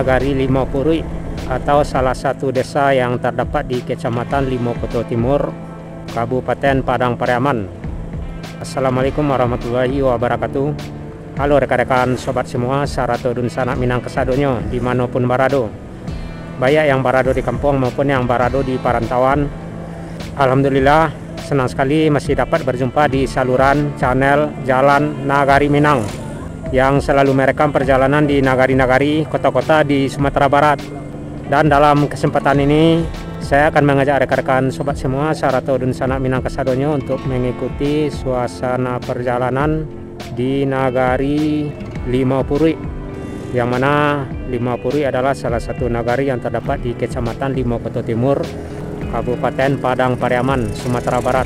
Nagari Limopuri atau salah satu desa yang terdapat di Kecamatan Limokoto Timur, Kabupaten Padang Pariaman. Assalamualaikum warahmatullahi wabarakatuh. Halo rekan-rekan sobat semua, Sarato dun sanak minang kesadonyo dimanapun barado, baik yang barado di kampung maupun yang barado di perantauan. Alhamdulillah senang sekali masih dapat berjumpa di saluran channel Jalan Nagari Minang yang selalu merekam perjalanan di nagari-nagari kota-kota di Sumatera Barat. Dan dalam kesempatan ini saya akan mengajak rekan-rekan sobat semua Sarato dun sanak minang kesadonyo untuk mengikuti suasana perjalanan di Nagari Limopuri, yang mana Limopuri adalah salah satu nagari yang terdapat di Kecamatan Limokoto Timur, Kabupaten Padang Pariaman, Sumatera Barat.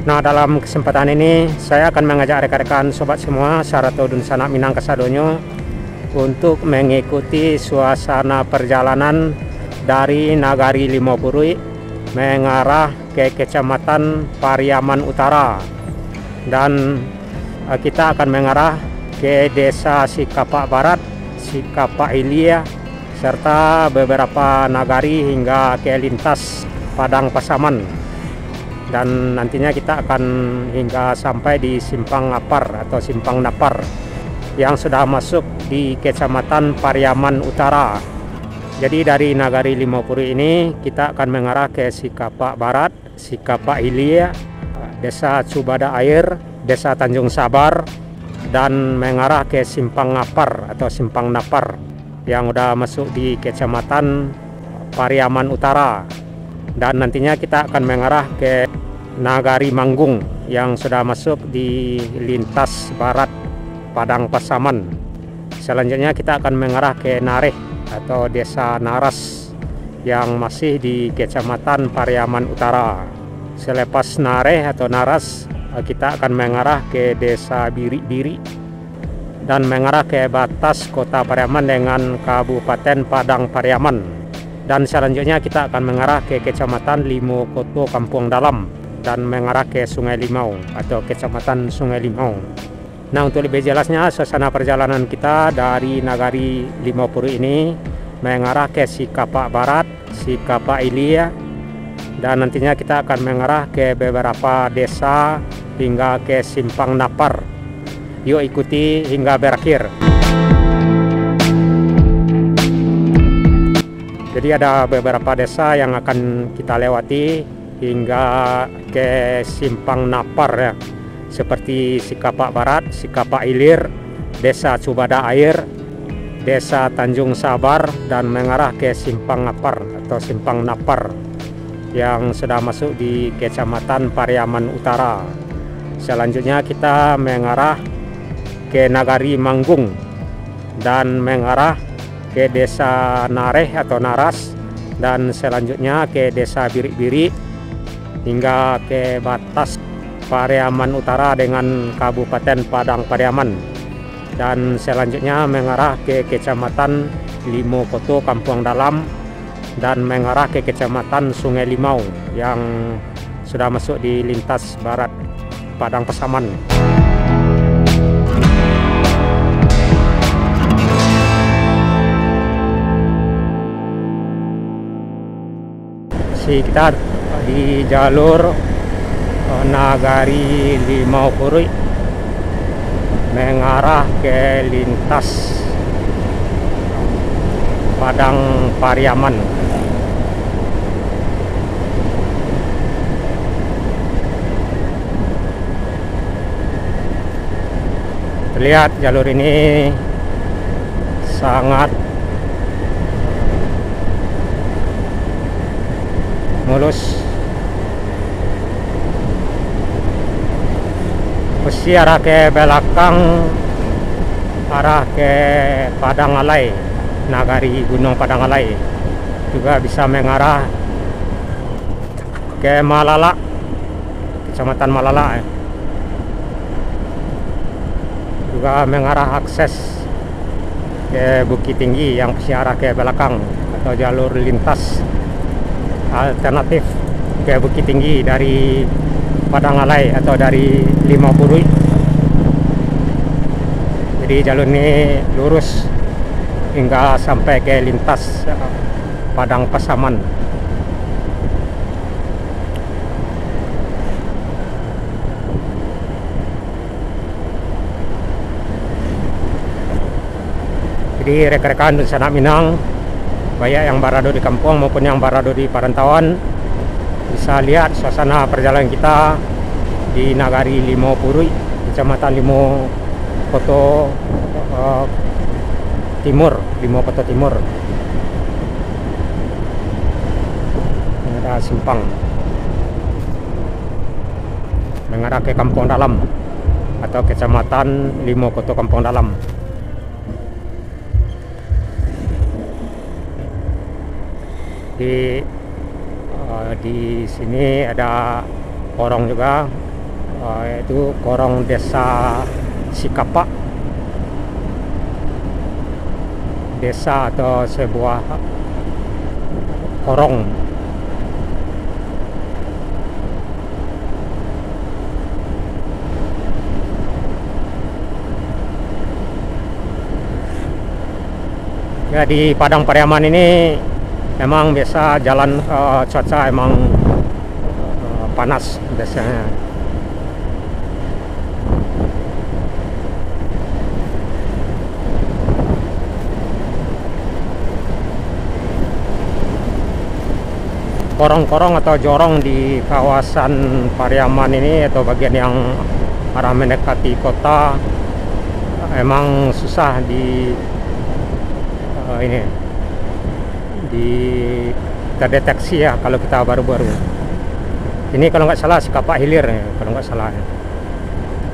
Nah, dalam kesempatan ini saya akan mengajak rekan-rekan sobat semua Sarato dun sanak minang kesadonyo untuk mengikuti suasana perjalanan dari Nagari Limopuri mengarah ke Kecamatan Pariaman Utara, dan kita akan mengarah ke Desa Sikapak Barat, Sikapak Ilia, serta beberapa nagari hingga ke lintas Padang Pasaman. Dan nantinya kita akan hingga sampai di Simpang Napar atau Simpang Napar yang sudah masuk di Kecamatan Pariaman Utara. Jadi dari Nagari Limopuri ini kita akan mengarah ke Sikapak Barat, Sikapak Ilia, Desa Cubada Air, Desa Tanjung Sabar, dan mengarah ke Simpang Napar atau Simpang Napar yang sudah masuk di Kecamatan Pariaman Utara. Dan nantinya kita akan mengarah ke Nagari Manggung yang sudah masuk di lintas barat Padang Pasaman. Selanjutnya kita akan mengarah ke Nareh atau Desa Naras yang masih di Kecamatan Pariaman Utara. Selepas Nareh atau Naras, kita akan mengarah ke Desa Biri-Biri dan mengarah ke batas Kota Pariaman dengan Kabupaten Padang Pariaman. Dan selanjutnya kita akan mengarah ke Kecamatan Limokoto Kampung Dalam dan mengarah ke Sungai Limau atau Kecamatan Sungai Limau. Nah, untuk lebih jelasnya suasana perjalanan kita dari Nagari Limopuri ini mengarah ke Sikapak Barat, Sikapak Ilia, dan nantinya kita akan mengarah ke beberapa desa hingga ke Simpang Napar. Yuk ikuti hingga berakhir. Jadi ada beberapa desa yang akan kita lewati hingga ke Simpang Napar ya, seperti Sikapak Barat, Sikapak Ilir, Desa Cubada Air, Desa Tanjung Sabar, dan mengarah ke Simpang Napar atau Simpang Napar yang sudah masuk di Kecamatan Pariaman Utara. Selanjutnya kita mengarah ke Nagari Manggung dan mengarah ke Desa Nareh atau Naras, dan selanjutnya ke Desa Biri-Biri hingga ke batas Pariaman Utara dengan Kabupaten Padang Pariaman, dan selanjutnya mengarah ke Kecamatan Limokoto Kampung Dalam dan mengarah ke Kecamatan Sungai Limau yang sudah masuk di lintas barat Padang Pasaman. Kita di jalur Nagari Limopuri mengarah ke lintas Padang Pariaman. Terlihat jalur ini sangat mulus. Mesti arah ke belakang, arah ke Padang Alai, Nagari Gunung Padang Alai. Juga bisa mengarah ke Malala, Kecamatan Malala. Juga mengarah akses ke Bukit Tinggi yang mesti arah ke belakang atau jalur lintas alternatif ke Bukit Tinggi dari Padang Alai atau dari Limopuri. Jadi jalur ini lurus hingga sampai ke lintas Padang Pasaman. Jadi rekan-rekan di Sanak Minang, baik yang berada di kampung maupun yang berada di perantauan, bisa lihat suasana perjalanan kita di Nagari Limo Purui, Kecamatan Limo Koto Timur, Limo Koto Timur. Ini ada simpang mengarah ke Kampung Dalam atau Kecamatan Limo Koto Kampung Dalam. Di sini ada korong juga, yaitu korong desa Sikapak, desa atau sebuah korong. Ya, di Padang Pariaman ini memang biasa jalan cuaca emang panas biasanya. Korong-korong atau jorong di kawasan Pariaman ini atau bagian yang arah mendekati kota emang susah terdeteksi ya kalau kita baru-baru. Ini kalau nggak salah Sikapak Hilir ya, kalau nggak salah.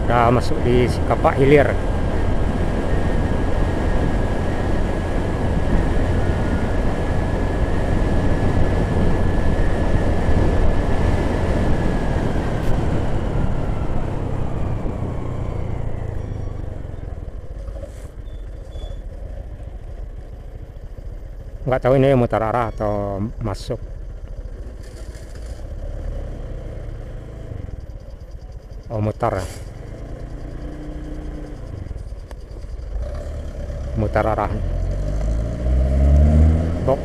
Udah masuk di Sikapak Hilir. Nggak tahu ini mutar arah atau masuk. Oh, mutar arah. Bok.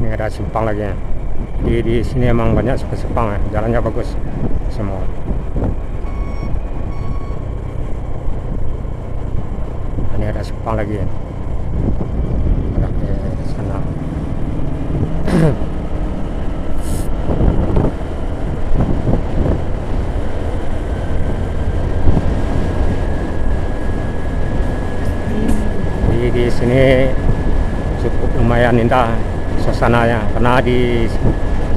Ini ada simpang lagi ya. Di sini emang banyak sepang ya, jalannya bagus semua. Ini ada sepang lagi ya. Ada ke sana. Di sini cukup lumayan indah suasananya, karena di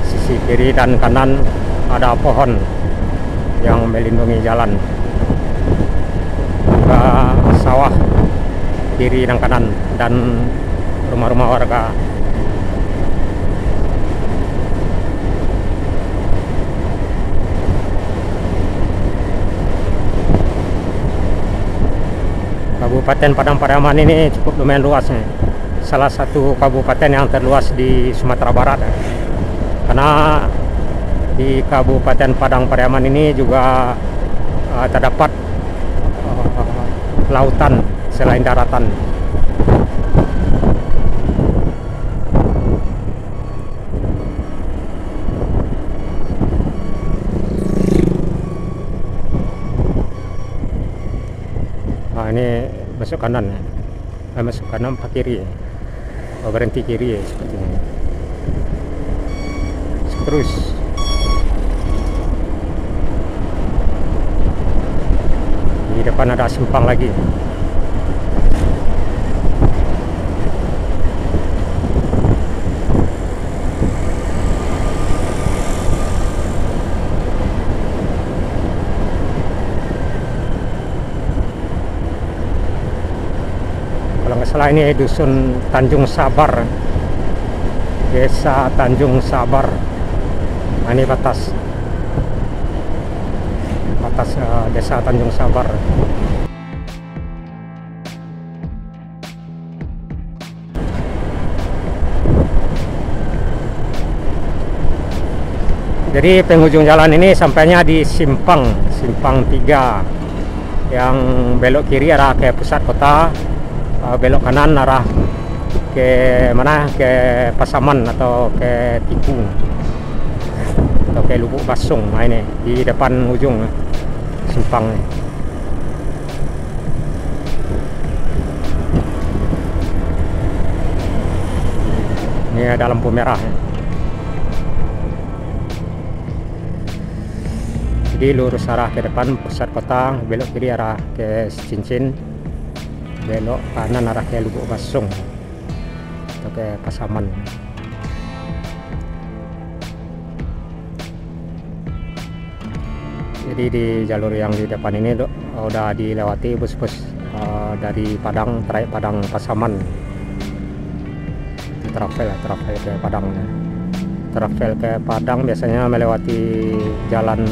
sisi kiri dan kanan ada pohon yang melindungi jalan, juga sawah kiri dan kanan, dan rumah-rumah warga. Kabupaten Padang Pariaman ini cukup lumayan luas nih. Salah satu kabupaten yang terluas di Sumatera Barat ya. Karena di Kabupaten Padang Pariaman ini juga terdapat lautan selain daratan. Nah, ini masuk kanan ya. Masuk kanan pak kiri ya. Oh, berhenti kiri ya seperti ini. Terus di depan ada simpang lagi. Kalau nggak salah ini dusun Tanjung Sabar, desa Tanjung Sabar. Nah, ini batas desa Tanjung Sabar. Jadi penghujung jalan ini sampainya di Simpang 3 yang belok kiri arah ke pusat kota, belok kanan arah ke mana, ke Pasaman atau ke Tikung atau ke Lubuk Basung. Nah, ini di depan ujung Simpang ini. Ini ada lampu merah ya. Jadi lurus arah ke depan pusat kota, belok kiri arah ke Cincin, belok kanan arah ke Lubuk Basung atau ke Pasaman. Jadi di jalur yang di depan ini udah dilewati bus-bus dari Padang, trayek Padang Pasaman. Travel ke Padang. Travel ke Padang biasanya melewati jalan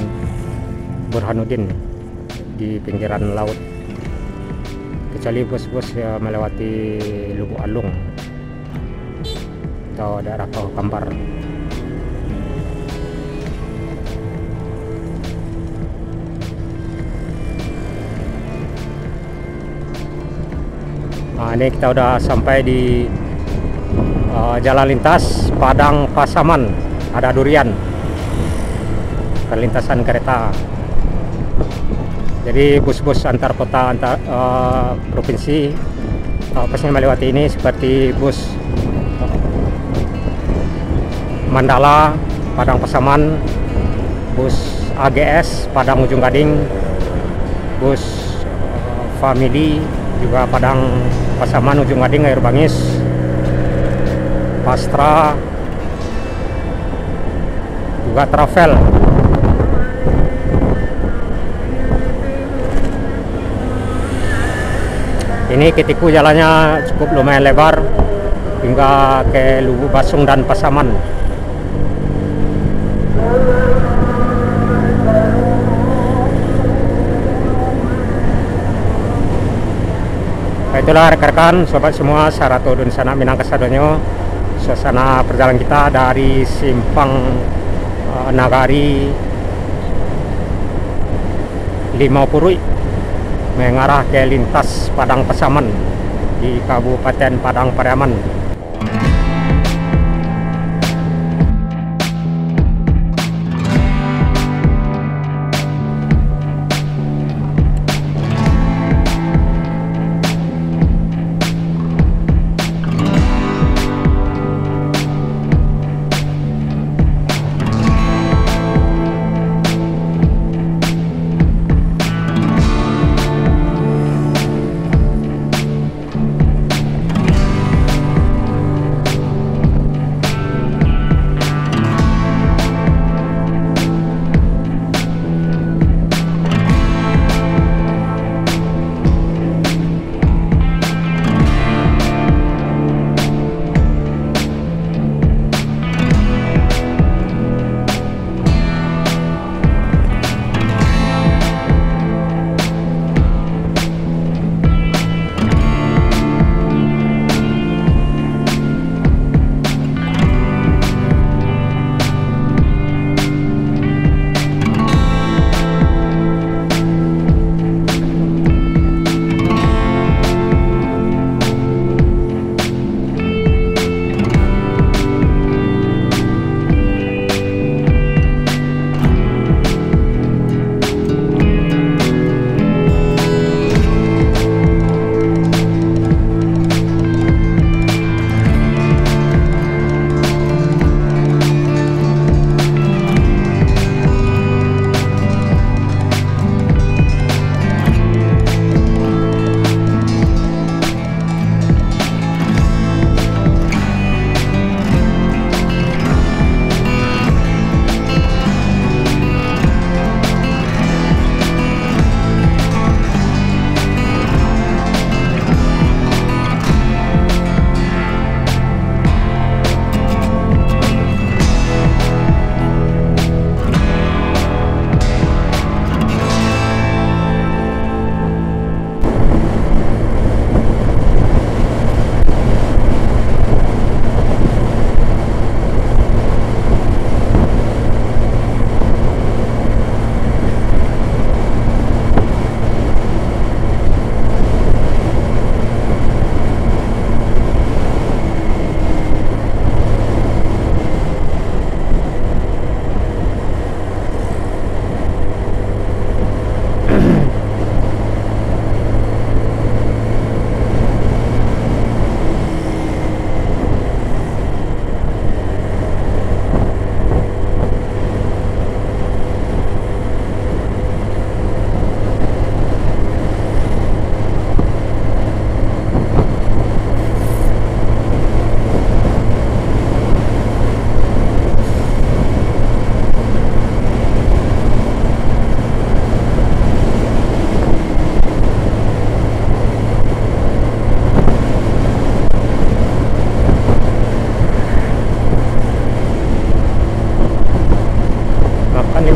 Burhanuddin di pinggiran laut, kecuali bus-bus yang melewati Lubuk Alung atau daerah Kau Kampar. Nah, ini kita udah sampai di jalan lintas Padang Pasaman. Ada durian, perlintasan kereta. Jadi bus-bus antar kota, antar provinsi pasnya melewati ini, seperti bus Mandala Padang Pasaman, bus AGS Padang Ujung Gading, bus Family juga Padang Pasaman Ujung Gading Air Bangis, Pastra juga Travel. Ini Ketiku jalannya cukup lumayan lebar hingga ke Lubuk Basung dan Pasaman. Itulah rekan-rekan sobat semua, Sarato dan Sanak Minang Kasadonyo, suasana perjalanan kita dari Simpang Nagari Limau Purui mengarah ke lintas Padang Pasaman di Kabupaten Padang Pariaman.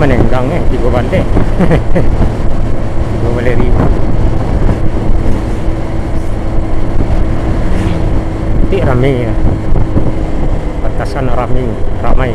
menenggang di gua balik. Gua balik ribu. Tapi ramai ya. Batasan ramai.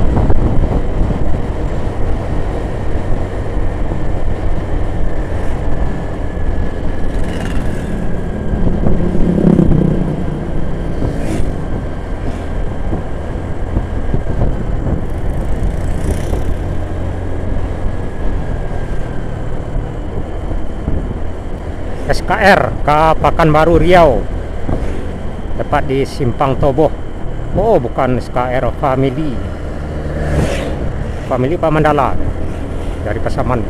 SKR ke Pekanbaru Riau, tepat di Simpang Toboh. Oh, bukan SKR, family Pak Mandala dari Pasaman.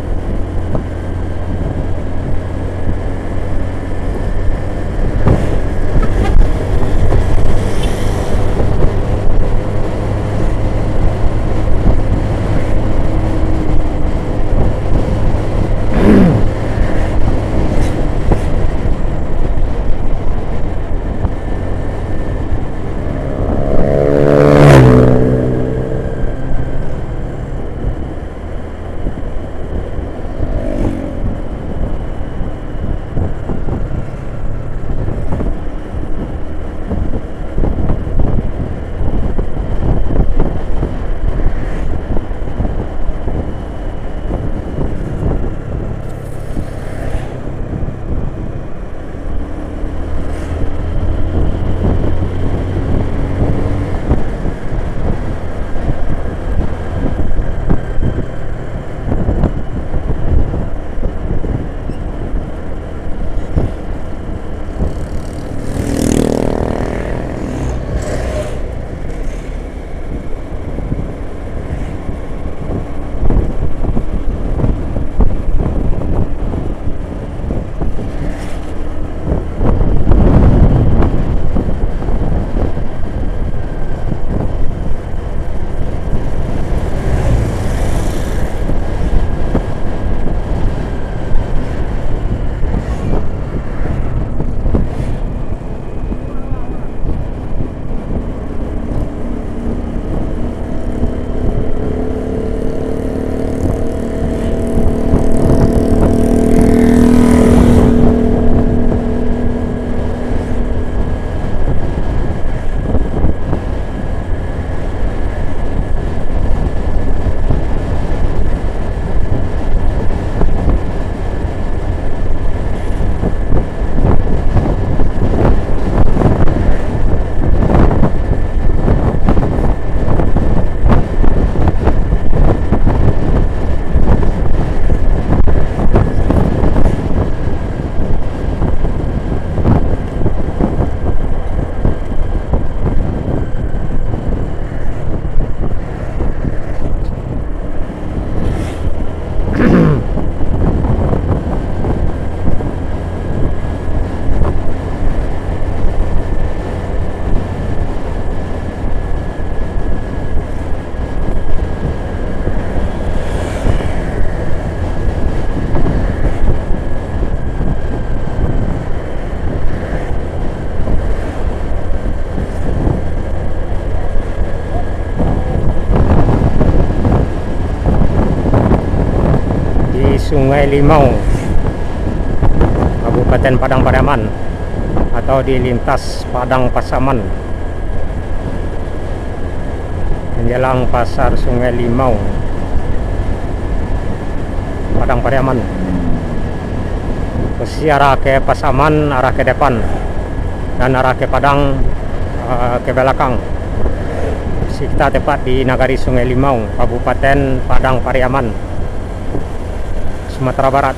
Sungai Limau, Kabupaten Padang Pariaman, atau di lintas Padang Pasaman, menjelang pasar Sungai Limau, Padang Pariaman. Posisi arah ke Pasaman, arah ke depan, dan arah ke Padang ke belakang. Kita tepat di Nagari Sungai Limau, Kabupaten Padang Pariaman, Sumatera Barat.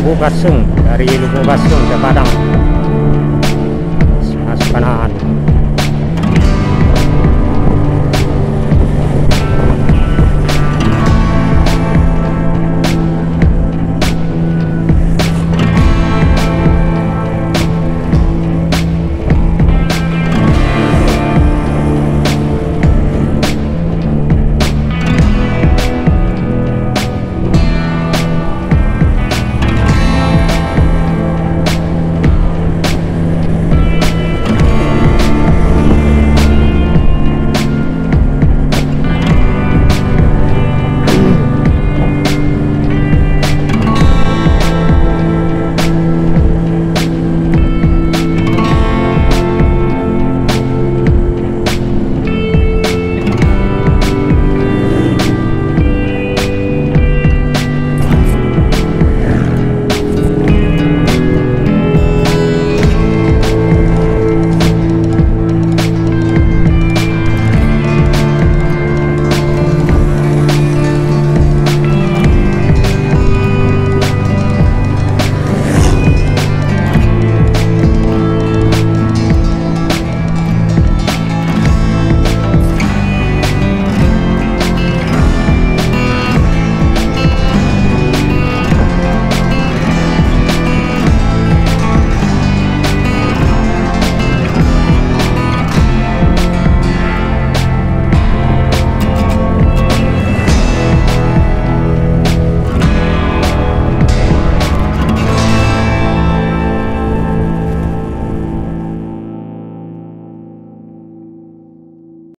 Lubuk Basung, dari Lubuk Basung ke Padang.